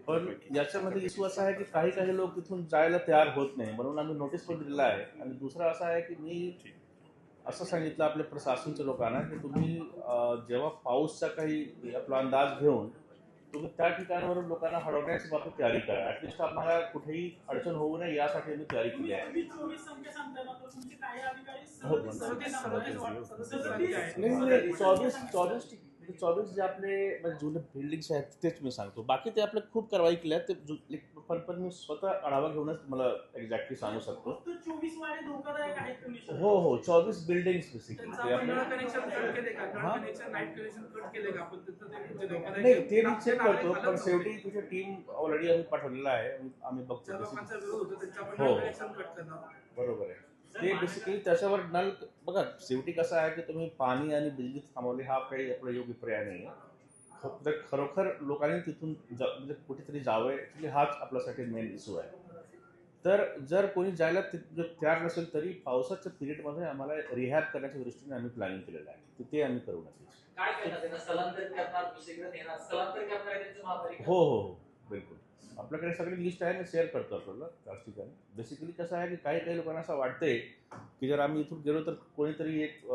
पण याच्यामध्ये इश्यू असा आहे की काही काही लोक तिथून जायला तयार होत नाही, म्हणून आम्ही नोटीस पण दिलेला आहे. आणि दुसरं असं आहे की मी असं सांगितलं आपल्या प्रशासनच्या लोकांना की तुम्ही जेव्हा पाऊसचा काही आपला अंदाज घेऊन तुम्ही त्या ठिकाणावरून लोकांना हलवण्याची बाबतीत तयारी करा. ऍटलिस्ट आम्हाला कुठेही अडचण होऊ नये यासाठी आम्ही तयारी केली आहे. हो, नाही 24 जे आपले म्हणजे जुने बिल्डिंग्स आहेत तेच मी सांगतो. बाकी ते आपले खूप कारवाई केल्या ते पण मी स्वतः आढावा घेऊनच मला एक्झॅक्टली सांगू शकतो. हो हो 24 बिल्डिंग्स बेसिकली नाही ते मी चेक करतो, पण शेवटी तुझी टीम ऑलरेडी आम्ही पाठवलेला आहे. आम्ही बघतो हो बरोबर आहे. ते बेसिकली त्याच्यावर नल बघा शेवटी कसं आहे की तुम्ही पाणी आणि बिजली थांबवली हा काही आपला योग्य पर्याय नाही आहे. खरोखर लोकांनी तिथून म्हणजे कुठेतरी जावं ऍक्च्युली हाच आपल्यासाठी मेन इश्यू आहे. तर जर कोणी जायला तयार नसेल तरी पावसाच्या पिरियडमध्ये आम्हाला रिहॅब करण्याच्या दृष्टीने आम्ही प्लॅनिंग केलेलं आहे. ते आम्ही करू हो हो हो बिलकुल. आपल्याकडे सगळी लिस्ट आहे, मी शेअर करतो आपल्याला त्याच ठिकाणी. बेसिकली कसं आहे की काही काही लोकांना असं वाटतंय की जर आम्ही इथून गेलो तर कोणीतरी एक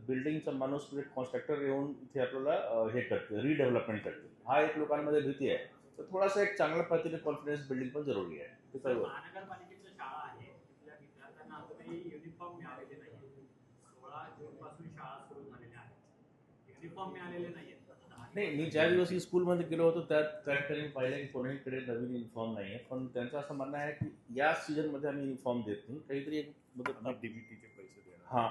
बिल्डिंगचा माणूस म्हणजे कॉन्स्ट्रक्टर येऊन इथे आपल्याला हे करते, रिडेव्हलपमेंट करते. हा एक लोकांमध्ये भीती आहे. तर थोडासा एक चांगल्या पद्धतीने कॉन्फिडन्स बिल्डिंग पण जरुरी आहे. ते करू. महानगरपालिकेच्या शाळा आहे तिथल्या विद्यार्थ्यांना अजूनही युनिफॉर्म मिळालेले नाहीये. 16 जून पासून शाळा सुरू झालेल्या आहेत, युनिफॉर्म मिळालेले नाहीये. नाही मी ज्या दिवशी स्कूलमध्ये गेलो होतो त्या ठिकाणी पाहिलं की कोणाकडे नवीन युनिफॉर्म नाही आहे. पण त्यांचं असं म्हणणं आहे की या सीझनमध्ये आम्ही युनिफॉर्म देत नाही, काहीतरी एक डीबीटीचे पैसे देणार. हां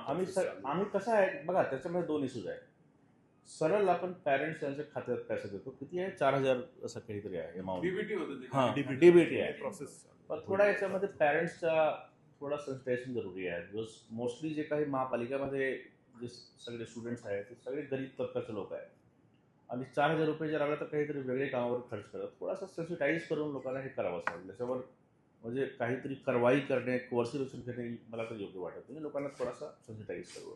आम्ही कसं आहे बघा त्याच्यामध्ये 2 इश्यूज आहेत. सरळ आपण पॅरेंट्स यांच्या खात्यात पैसे देतो, किती आहे 4,000 असं काहीतरी आहे अमाऊंट. डीबीटी होतं. हां डीबीटी आहे प्रोसेस. पण थोडा याच्यामध्ये पॅरेंट्सचा थोडा सेन्सिटायझेशन जरुरी आहे. बिकॉज मोस्टली जे काही महापालिकेमध्ये जे सगळे स्टुडंट्स आहेत ते सगळे गरीब तबक्याचे लोक आहेत आणि 4,000 रुपये जर आला तर काहीतरी वेगळे कामावर खर्च करतात. थोडासा सेन्सिटाईज करून लोकांना हे करावं लागेल. त्याच्यावर म्हणजे काहीतरी कारवाई करणे, कोर्सिलेशन करणे मला तर योग्य वाटत नाही. लोकांना थोडासा सेन्सिटाईज करू.